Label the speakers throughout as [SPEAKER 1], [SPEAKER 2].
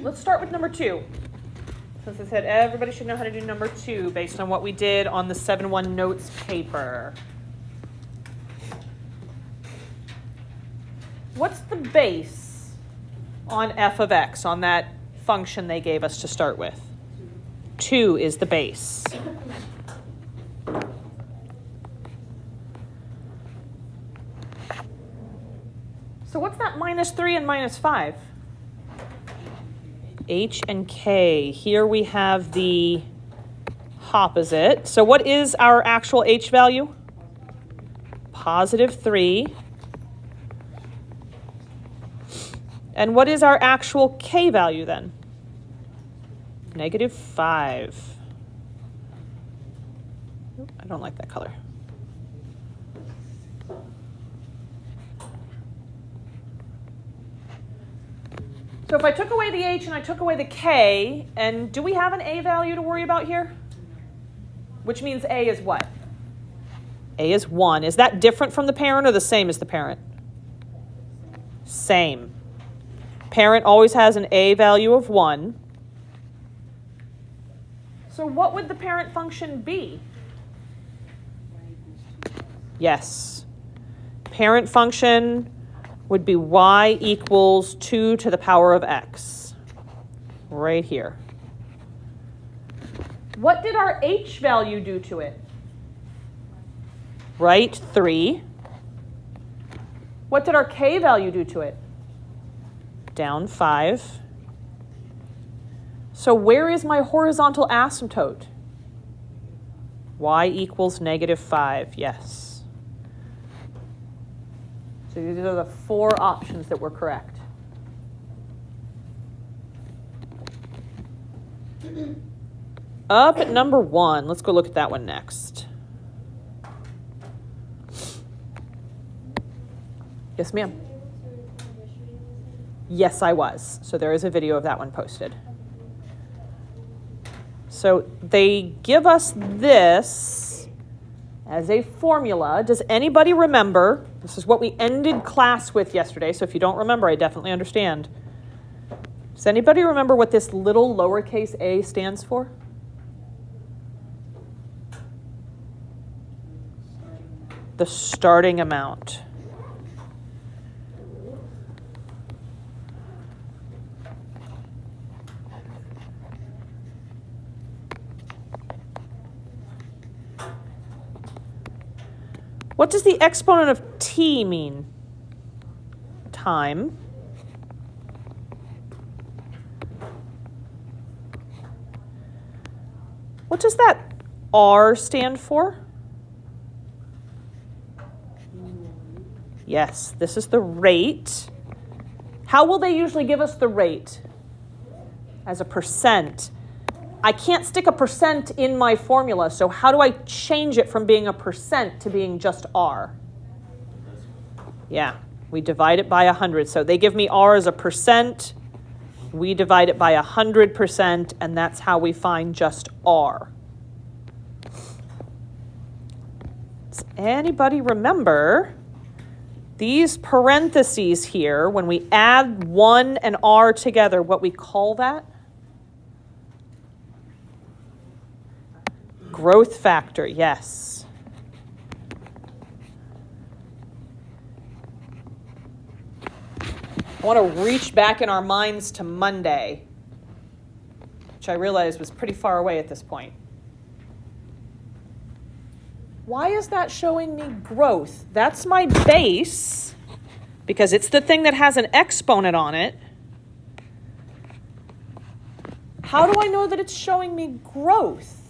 [SPEAKER 1] let's start with number 2. Since I said everybody should know how to do number 2 based on what we did on the 7-1 notes paper. What's the base on f of x, on that function they gave us to start with? 2 is the base. So what's that -3 and -5? H and K. Here we have the opposite. So what is our actual H value? +3. And what is our actual K value then? -5. I don't like that color. So if I took away the H and I took away the K, and do we have an A value to worry about here? Which means A is what? A is 1. Is that different from the parent or the same as the parent? Same. Parent always has an A value of 1. So what would the parent function be? Yes. Parent function would be y equals 2 to the power of x. Right here. What did our H value do to it? Right, 3. What did our K value do to it? Down 5. So where is my horizontal asymptote? Y equals -5, yes. So these are the 4 options that were correct. Up at number 1, let's go look at that one next. Yes, ma'am. Yes, I was. So there is a video of that one posted. So they give us this as a formula. Does anybody remember? This is what we ended class with yesterday, so if you don't remember, I definitely understand. Does anybody remember what this little lowercase a stands for? The starting amount. What does the exponent of t mean? Time. What does that r stand for? Yes, this is the rate. How will they usually give us the rate? As a percent. I can't stick a percent in my formula, so how do I change it from being a percent to being just r? Yeah, we divide it by 100. So they give me r as a percent. We divide it by 100%, and that's how we find just r. Does anybody remember these parentheses here, when we add 1 and r together, what we call that? Growth factor, yes. I want to reach back in our minds to Monday, which I realized was pretty far away at this point. Why is that showing me growth? That's my base, because it's the thing that has an exponent on it. How do I know that it's showing me growth?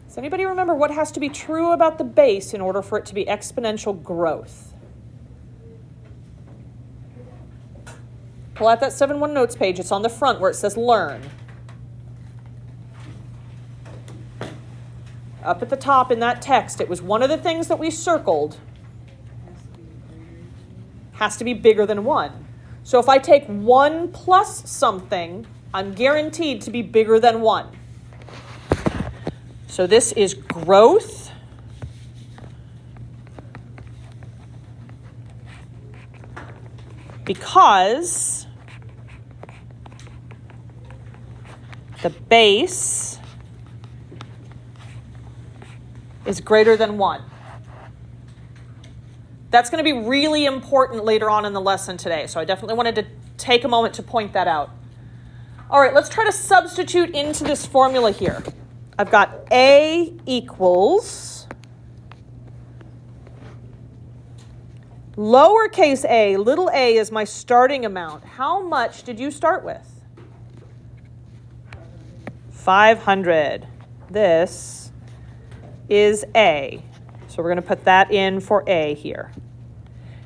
[SPEAKER 1] Does anybody remember what has to be true about the base in order for it to be exponential growth? Pull out that 7-1 notes page. It's on the front where it says learn. Up at the top in that text, it was one of the things that we circled. Has to be bigger than 1. So if I take 1 plus something, I'm guaranteed to be bigger than 1. So this is growth because the base is greater than 1. That's going to be really important later on in the lesson today, so I definitely wanted to take a moment to point that out. All right, let's try to substitute into this formula here. I've got A equals lowercase a, little a is my starting amount. How much did you start with? 500. This is A. So we're going to put that in for A here.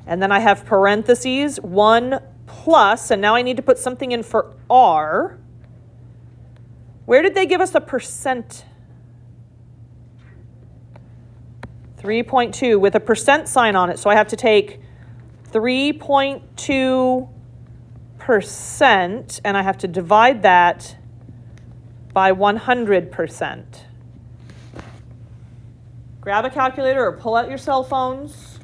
[SPEAKER 1] And then I have parentheses, 1 plus, and now I need to put something in for R. Where did they give us a percent? 3.2 with a percent sign on it. So I have to take 3.2% and I have to divide that by 100%. Grab a calculator or pull out your cell phones.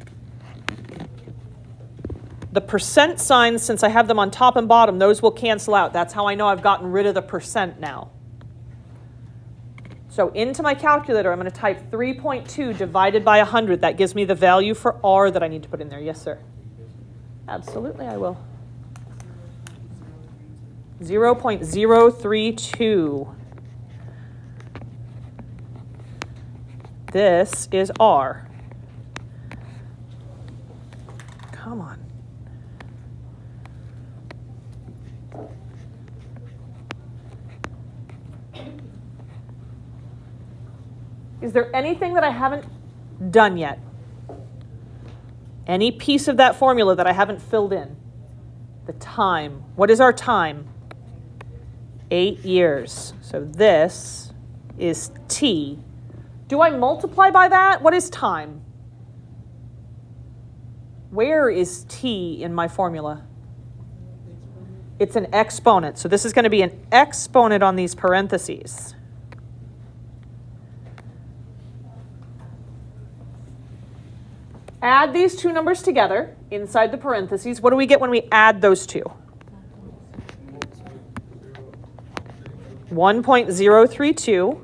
[SPEAKER 1] The percent signs, since I have them on top and bottom, those will cancel out. That's how I know I've gotten rid of the percent now. So into my calculator, I'm going to type 3.2 divided by 100. That gives me the value for R that I need to put in there. Yes, sir. Absolutely, I will. 0.032. This is R. Come on. Is there anything that I haven't done yet? Any piece of that formula that I haven't filled in? The time. What is our time? 8 years. So this is T. Do I multiply by that? What is time? Where is T in my formula? It's an exponent. So this is going to be an exponent on these parentheses. Add these two numbers together inside the parentheses. What do we get when we add those two? 1.032.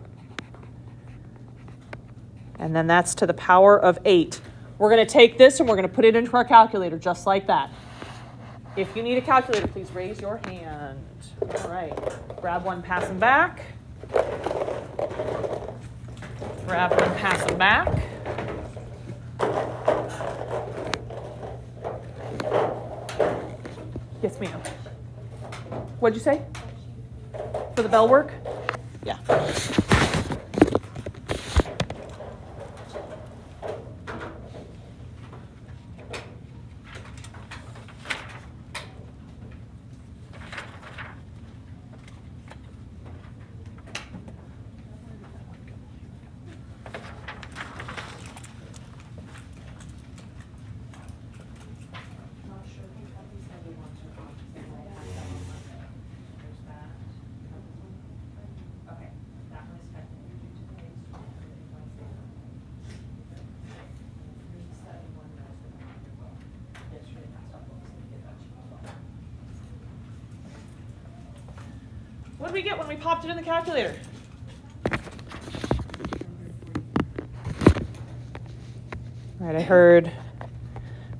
[SPEAKER 1] And then that's to the power of 8. We're going to take this and we're going to put it into our calculator just like that. If you need a calculator, please raise your hand. All right. Grab one, pass them back. Grab one, pass them back. Yes, ma'am. What'd you say? For the bell work? Yeah. What did we get when we popped it in the calculator? All right, I heard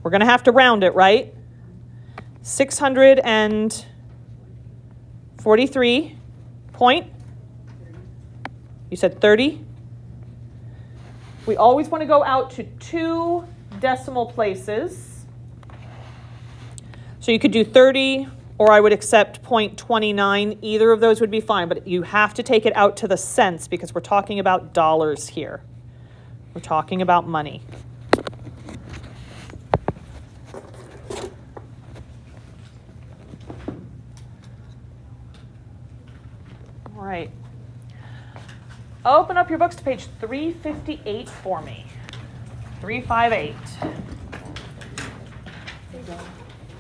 [SPEAKER 1] we're going to have to round it, right? 643 point. You said 30? We always want to go out to 2 decimal places. So you could do 30, or I would accept 0.29. Either of those would be fine, but you have to take it out to the cents because we're talking about dollars here. We're talking about money. All right. Open up your books to page 358 for me. 358. There you go.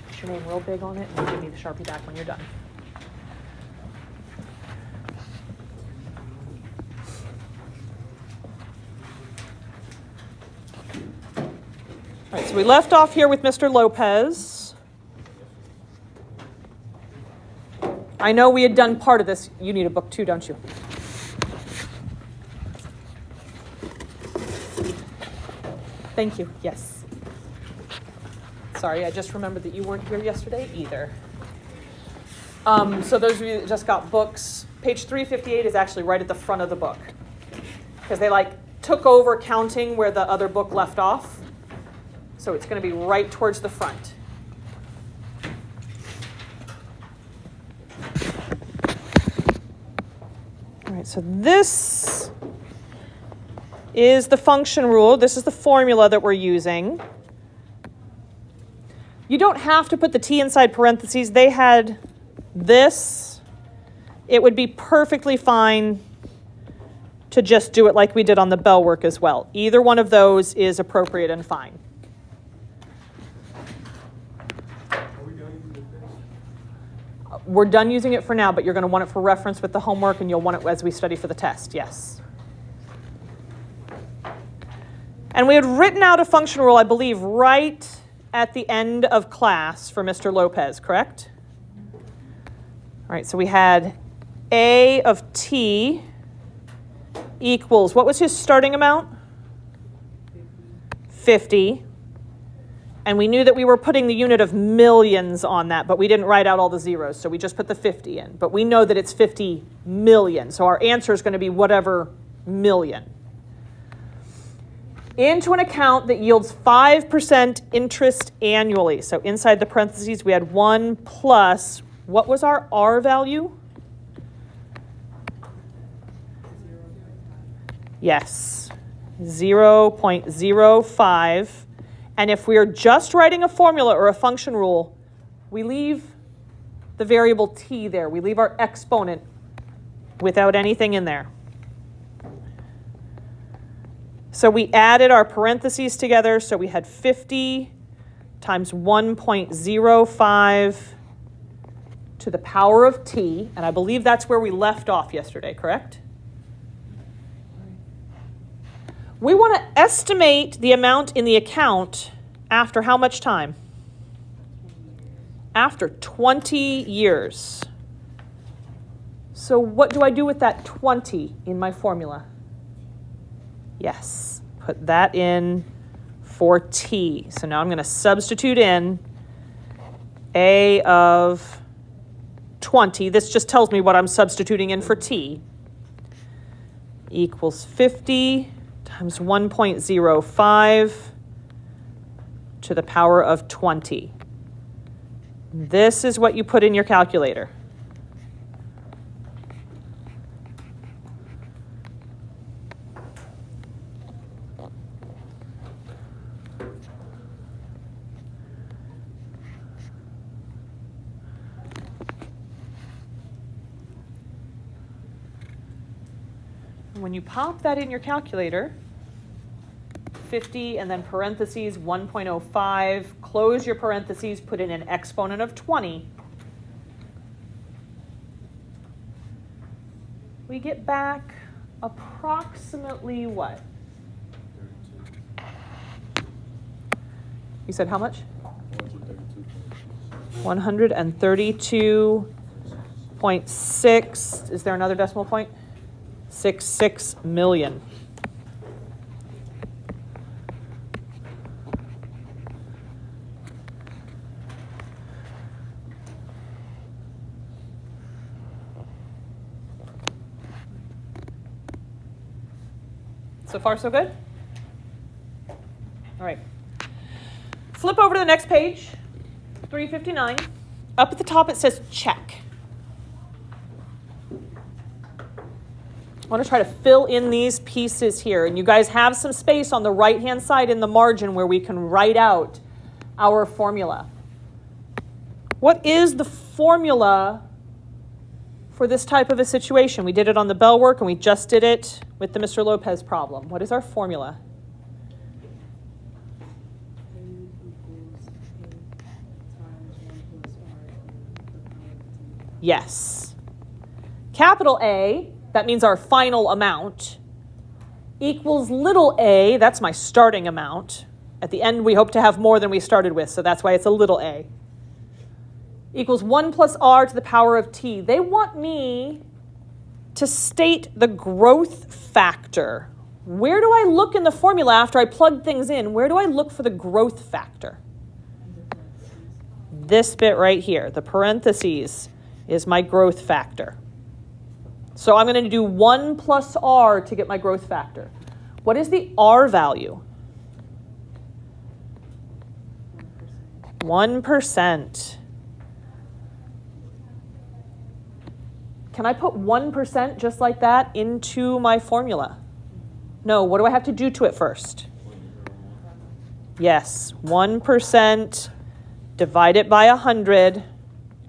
[SPEAKER 1] Put your name real big on it and give me the Sharpie back when you're done. All right, so we left off here with Mr. Lopez. I know we had done part of this. You need a book too, don't you? Thank you. Yes. Sorry, I just remembered that you weren't here yesterday either. So those of you that just got books, page 358 is actually right at the front of the book. Because they took over counting where the other book left off. So it's going to be right towards the front. All right, so this is the function rule. This is the formula that we're using. You don't have to put the t inside parentheses. They had this. It would be perfectly fine to just do it like we did on the bell work as well. Either one of those is appropriate and fine. We're done using it for now, but you're going to want it for reference with the homework, and you'll want it as we study for the test, yes. And we had written out a function rule, I believe, right at the end of class for Mr. Lopez, correct? All right, so we had a of t equals, what was his starting amount? 50. And we knew that we were putting the unit of millions on that, but we didn't write out all the zeros, so we just put the 50 in. But we know that it's 50 million, so our answer is going to be whatever million. Into an account that yields 5% interest annually. So inside the parentheses, we had 1 plus, what was our R value? Yes, 0.05. And if we're just writing a formula or a function rule, we leave the variable t there. We leave our exponent without anything in there. So we added our parentheses together. So we had 50 times 1.05 to the power of t. And I believe that's where we left off yesterday, correct? We want to estimate the amount in the account after how much time? After 20 years. So what do I do with that 20 in my formula? Yes, put that in for t. So now I'm going to substitute in a of 20. This just tells me what I'm substituting in for t. Equals 50 times 1.05 to the power of 20. This is what you put in your calculator. When you pop that in your calculator, 50 and then parentheses 1.05, close your parentheses, put in an exponent of 20. We get back approximately what? You said how much? 132.6. Is there another decimal point? 66 million. So far, so good? All right. Flip over to the next page, 359. Up at the top, it says check. I want to try to fill in these pieces here. And you guys have some space on the right-hand side in the margin where we can write out our formula. What is the formula for this type of a situation? We did it on the bell work, and we just did it with the Mr. Lopez problem. What is our formula? Yes. Capital A, that means our final amount, equals little a, that's my starting amount. At the end, we hope to have more than we started with, so that's why it's a little a. equals 1 plus r to the power of t. They want me to state the growth factor. Where do I look in the formula after I plug things in? Where do I look for the growth factor? This bit right here, the parentheses, is my growth factor. So I'm going to do 1 plus r to get my growth factor. What is the r value? 1%. Can I put 1% just like that into my formula? No, what do I have to do to it first? Yes, 1%, divide it by 100,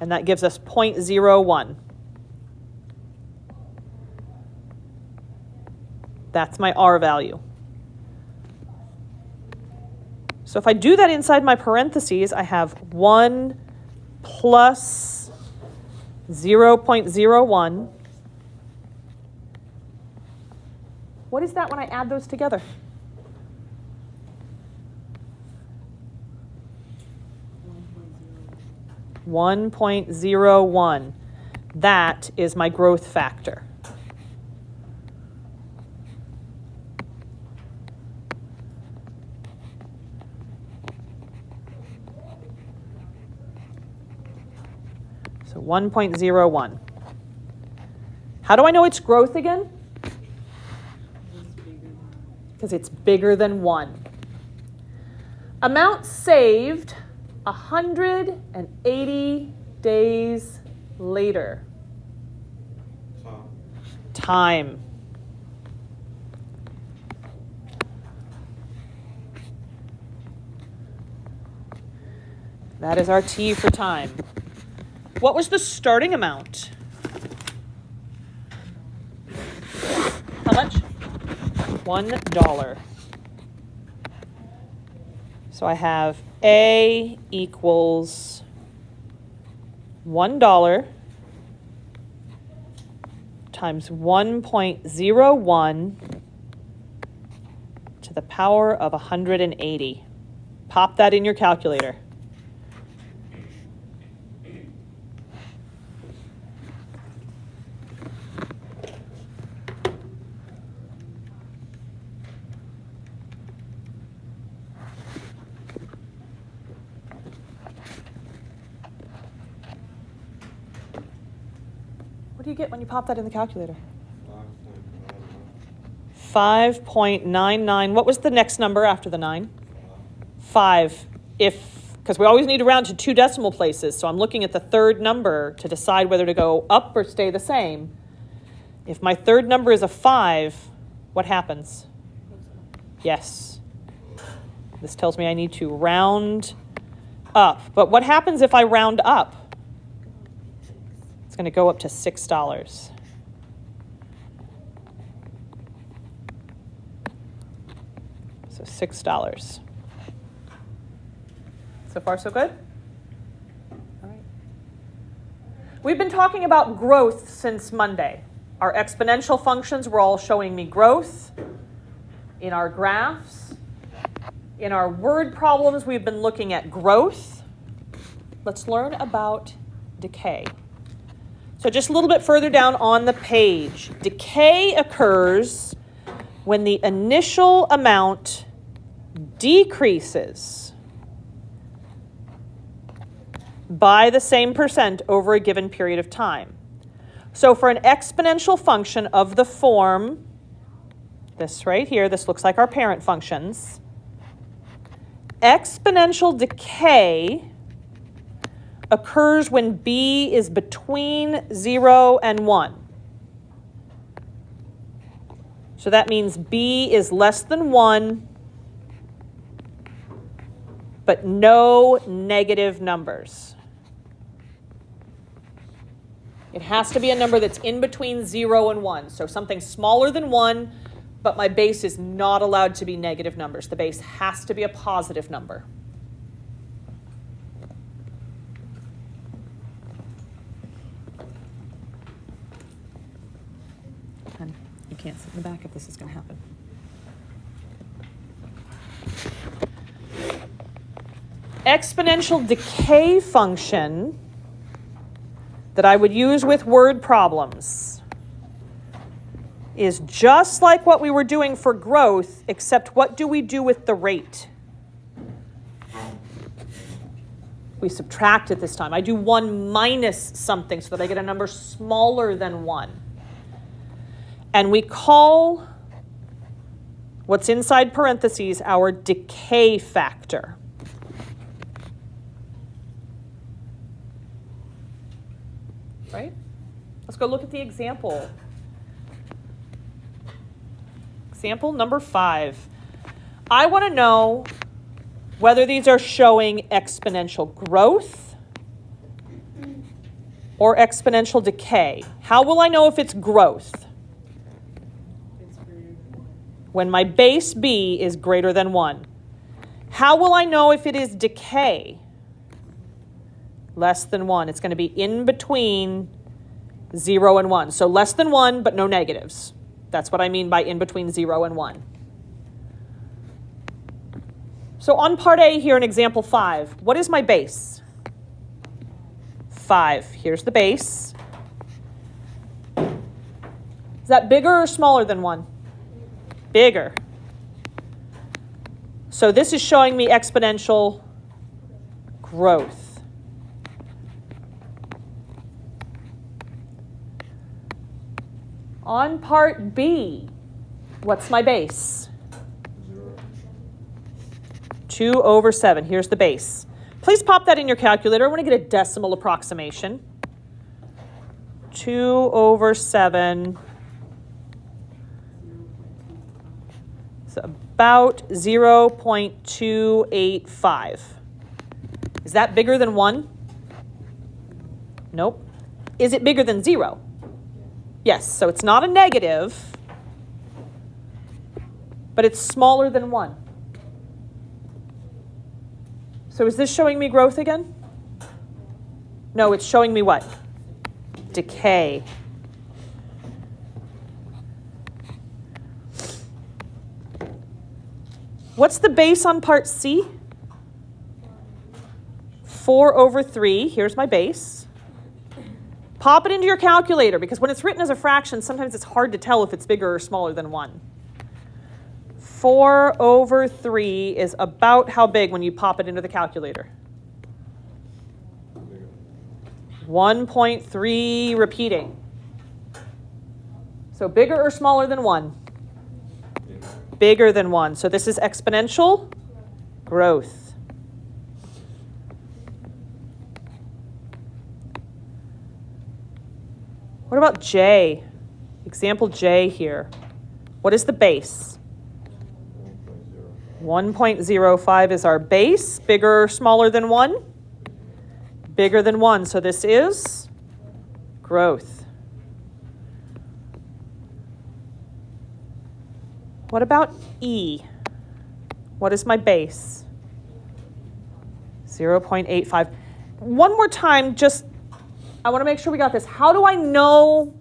[SPEAKER 1] and that gives us 0.01. That's my r value. So if I do that inside my parentheses, I have 1 plus 0.01. What is that when I add those together? $1.01. That is my growth factor. So 1.01. How do I know it's growth again? Because it's bigger than 1. Amount saved 180 days later. Time. That is our T for time. What was the starting amount? How much? $1. So I have A equals $1 times 1.01 to the power of 180. Pop that in your calculator. What do you get when you pop that in the calculator? 5.99. What was the next number after the 9? 5. Because we always need to round to 2 decimal places, so I'm looking at the third number to decide whether to go up or stay the same. If my third number is a 5, what happens? Yes. This tells me I need to round up. But what happens if I round up? It's going to go up to $6. So $6. So far, so good? All right. We've been talking about growth since Monday. Our exponential functions were all showing me growth in our graphs. In our word problems, we've been looking at growth. Let's learn about decay. So just a little bit further down on the page, decay occurs when the initial amount decreases by the same percent over a given period of time. So for an exponential function of the form, this right here, this looks like our parent functions, exponential decay occurs when b is between 0 and 1. So that means b is less than 1, but no negative numbers. It has to be a number that's in between 0 and 1. So something smaller than 1, but my base is not allowed to be negative numbers. The base has to be a positive number. You can't sit in the back if this is going to happen. Exponential decay function that I would use with word problems is just like what we were doing for growth, except what do we do with the rate? We subtract it this time. I do 1 minus something so that I get a number smaller than 1. And we call what's inside parentheses our decay factor. Right? Let's go look at the example. Example number 5. I want to know whether these are showing exponential growth or exponential decay. How will I know if it's growth? When my base b is greater than 1. How will I know if it is decay? Less than 1. It's going to be in between 0 and 1. So less than 1, but no negatives. That's what I mean by in between 0 and 1. So on part A here in example 5, what is my base? 5. Here's the base. Is that bigger or smaller than 1? Bigger. So this is showing me exponential growth. On part B, what's my base? 2 over 7. Here's the base. Please pop that in your calculator. I want to get a decimal approximation. 2 over 7. It's about 0.285. Is that bigger than 1? Nope. Is it bigger than 0? Yes, so it's not a negative, but it's smaller than 1. So is this showing me growth again? No, it's showing me what? Decay. What's the base on part C? 4 over 3. Here's my base. Pop it into your calculator, because when it's written as a fraction, sometimes it's hard to tell if it's bigger or smaller than 1. 4 over 3 is about how big when you pop it into the calculator? 1.3 repeating. So bigger or smaller than 1? Bigger than 1. So this is exponential growth. What about J? Example J here. What is the base? 1.05 is our base. Bigger or smaller than 1? Bigger than 1. So this is growth. What about E? What is my base? 0.85. One more time, I want to make sure we got this. How do I know,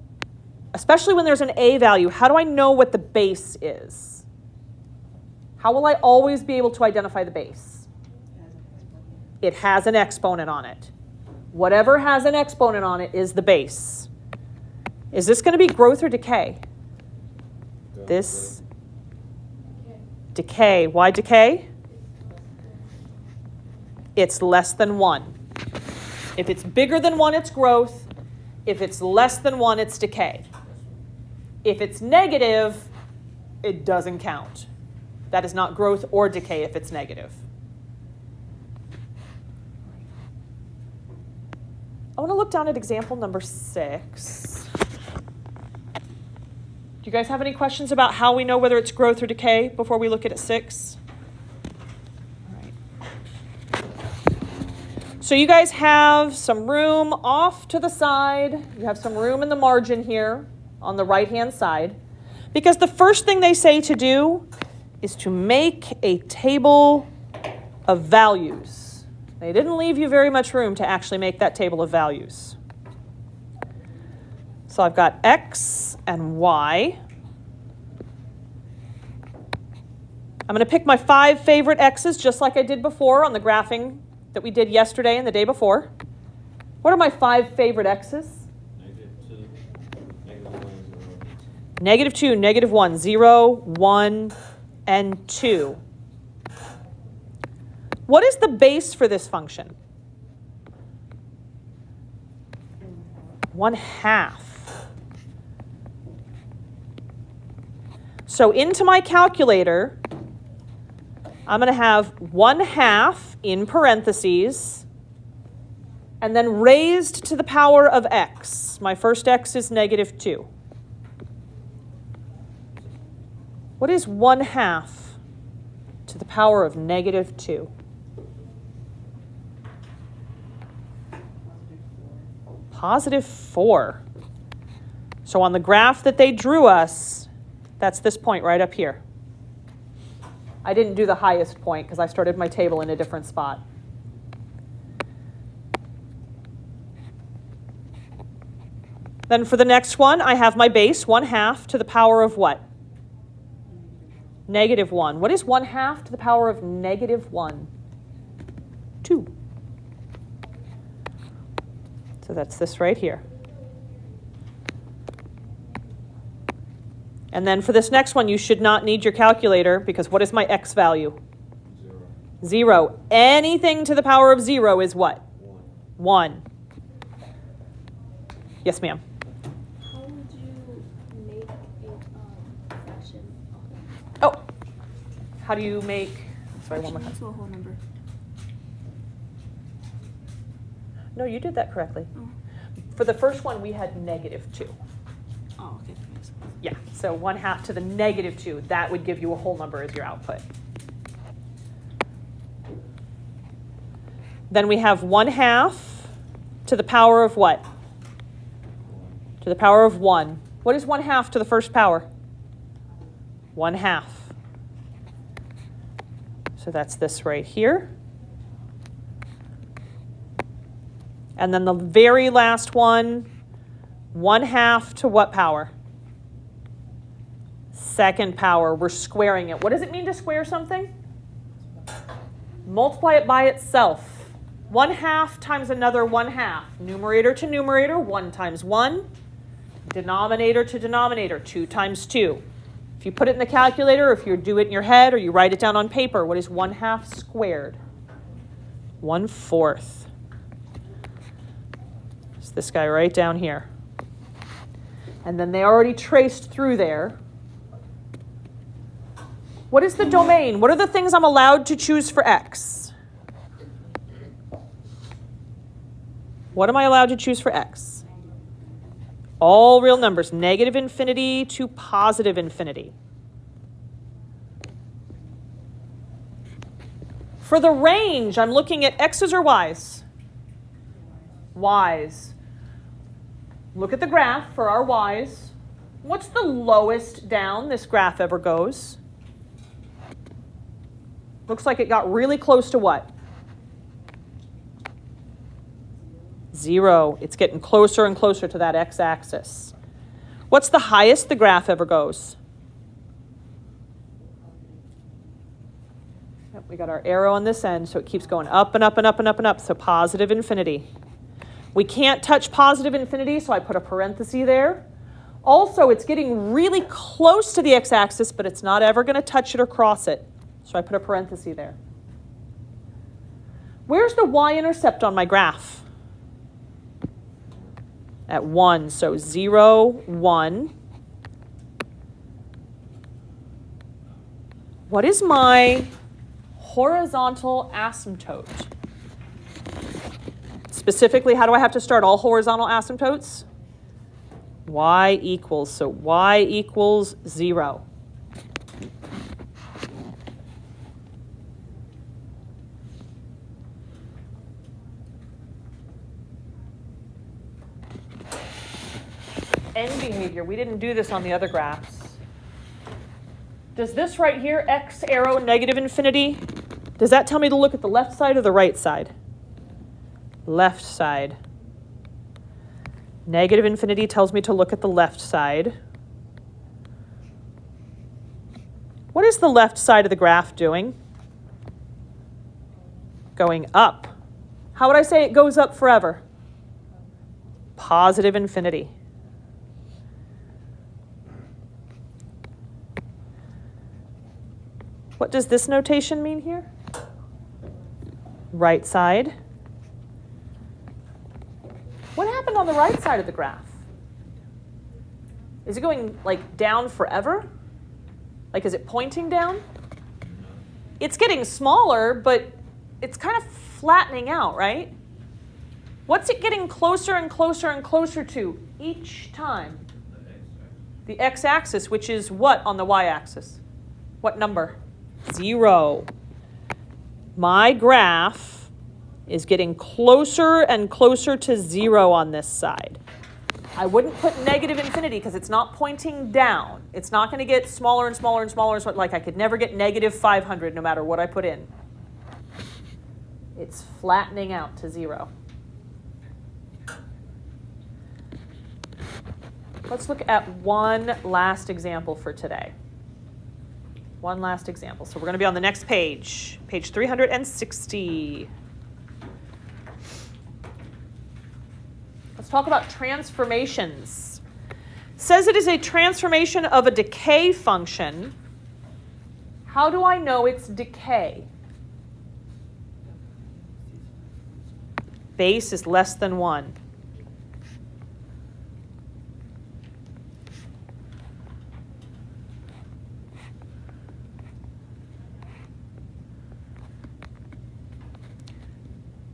[SPEAKER 1] especially when there's an A value, how do I know what the base is? How will I always be able to identify the base? It has an exponent on it. Whatever has an exponent on it is the base. Is this going to be growth or decay? This decay. Why decay? It's less than 1. If it's bigger than 1, it's growth. If it's less than 1, it's decay. If it's negative, it doesn't count. That is not growth or decay if it's negative. I want to look down at example number 6. Do you guys have any questions about how we know whether it's growth or decay before we look at it 6? All right. So you guys have some room off to the side. You have some room in the margin here on the right-hand side. Because the first thing they say to do is to make a table of values. They didn't leave you very much room to actually make that table of values. So I've got X and Y. I'm going to pick my 5 favorite X's just like I did before on the graphing that we did yesterday and the day before. What are my 5 favorite x's?
[SPEAKER 2] -2, -1, 0.
[SPEAKER 1] -2, -1, 0, 1, and 2. What is the base for this function? 1/2. So into my calculator, I'm going to have 1/2 in parentheses, and then raised to the power of x. My first x is -2. What is 1/2 to the power of -2? +4. So on the graph that they drew us, that's this point right up here. I didn't do the highest point because I started my table in a different spot. Then for the next one, I have my base, 1/2 to the power of what? -1. What is 1/2 to the power of -1? 2. So that's this right here. And then for this next one, you should not need your calculator because what is my x value? 0. Anything to the power of 0 is what? 1. Yes, ma'am.
[SPEAKER 3] How would you make a fraction?
[SPEAKER 1] Oh, how do you make? Sorry, one more time.
[SPEAKER 3] Into a whole number.
[SPEAKER 1] No, you did that correctly.
[SPEAKER 3] Oh.
[SPEAKER 1] For the first one, we had -2.
[SPEAKER 3] Oh, okay. That makes sense.
[SPEAKER 1] Yeah, so 1/2 to the -2. That would give you a whole number as your output. Then we have 1/2 to the power of what? To the power of 1. What is 1/2 to the first power? 1/2. So that's this right here. And then the very last one, 1/2 to what power? Second power. We're squaring it. What does it mean to square something? Multiply it by itself. 1/2 times another 1/2. Numerator to numerator, 1 times 1. Denominator to denominator, 2 times 2. If you put it in the calculator, if you do it in your head, or you write it down on paper, what is 1/2 squared? 1/4. It's this guy right down here. And then they already traced through there. What is the domain? What are the things I'm allowed to choose for x? What am I allowed to choose for x? All real numbers, -infinity to +infinity. For the range, I'm looking at x's or y's? Y's. Look at the graph for our y's. What's the lowest down this graph ever goes? Looks like it got really close to what? 0. It's getting closer and closer to that x-axis. What's the highest the graph ever goes? Yep, we got our arrow on this end, so it keeps going up and up and up and up and up, so +infinity. We can't touch +infinity, so I put a parenthesis there. Also, it's getting really close to the x-axis, but it's not ever going to touch it or cross it. So I put a parenthesis there. Where's the y-intercept on my graph? At 1, so 0, 1. What is my horizontal asymptote? Specifically, how do I have to start all horizontal asymptotes? Y equals, so y equals 0. End behavior. We didn't do this on the other graphs. Does this right here, x arrow -infinity, does that tell me to look at the left side or the right side? Left side. -infinity tells me to look at the left side. What is the left side of the graph doing? Going up. How would I say it goes up forever? positive infinity. What does this notation mean here? Right side. What happened on the right side of the graph? Is it going like down forever? Like, is it pointing down? It's getting smaller, but it's kind of flattening out, right? What's it getting closer and closer and closer to each time? The x-axis, which is what on the y-axis? What number? 0. My graph is getting closer and closer to 0 on this side. I wouldn't put negative infinity because it's not pointing down. It's not going to get smaller and smaller and smaller. Like I could never get negative 500 no matter what I put in. It's flattening out to 0. Let's look at one last example for today. One last example. So we're going to be on the next page, page 360. Let's talk about transformations. Says it is a transformation of a decay function. How do I know it's decay? Base is less than 1.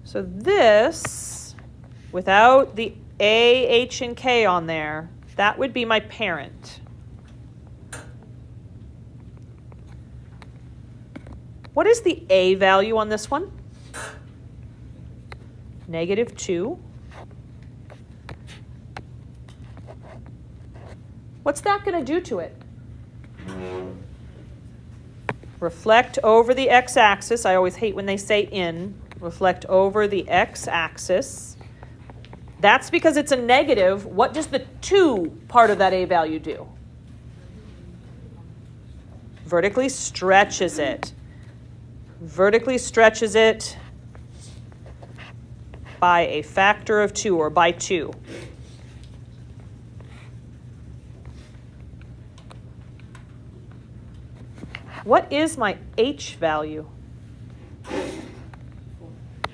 [SPEAKER 1] So this, without the A, H, and K on there, that would be my parent. What is the A value on this one? -2. What's that going to do to it? Reflect over the x-axis. I always hate when they say in. Reflect over the x-axis. That's because it's a negative. What does the 2 part of that A value do? Vertically stretches it. Vertically stretches it by a factor of 2 or by 2. What is my H value?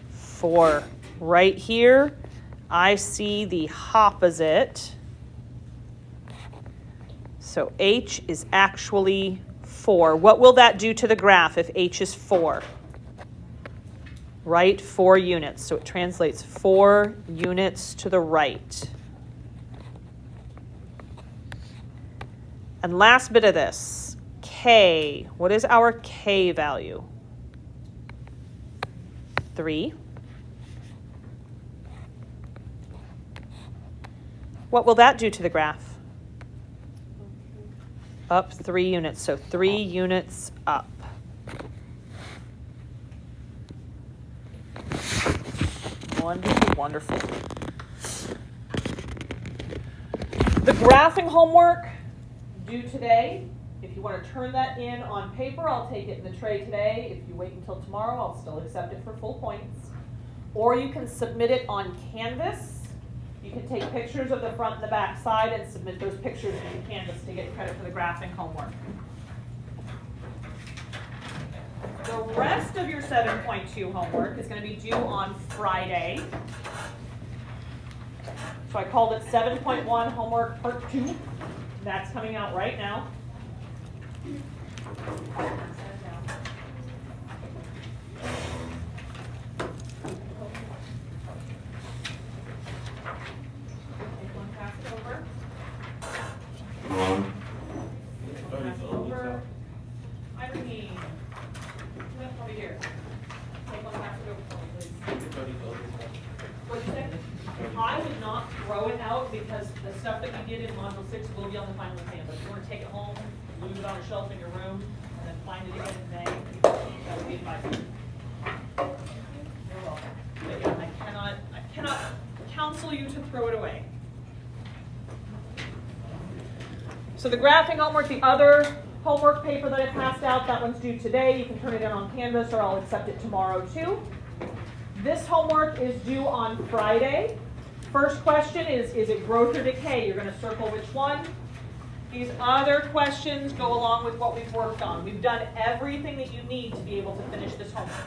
[SPEAKER 1] 4. Right here, I see the opposite. So H is actually 4. What will that do to the graph if H is 4? Right, 4 units. So it translates 4 units to the right. And last bit of this, K. What is our K value? 3. What will that do to the graph? Up 3 units, so 3 units up. Wonderful, wonderful. The graphing homework due today. If you want to turn that in on paper, I'll take it in the tray today. If you wait until tomorrow, I'll still accept it for full points. Or you can submit it on Canvas. You can take pictures of the front and the back side and submit those pictures in Canvas to get credit for the graphing homework. The rest of your 7.2 homework is going to be due on Friday. So I called it 7.1 homework part 2. That's coming out right now. I would not throw it out because the stuff that you did in Module 6 will be on the final exam. But if you want to take it home, leave it on a shelf in your room, and then find it again in May, that would be advisable. You're welcome. But yeah, I cannot counsel you to throw it away. So the graphing homework, the other homework paper that I passed out, that one's due today. You can turn it in on Canvas or I'll accept it tomorrow too. This homework is due on Friday. First question is it growth or decay? You're going to circle which one. These other questions go along with what we've worked on. We've done everything that you need to be able to finish this homework.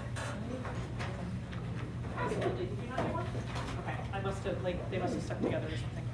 [SPEAKER 1] Did you not do one? Okay, I must have, like, they must have stuck together or something.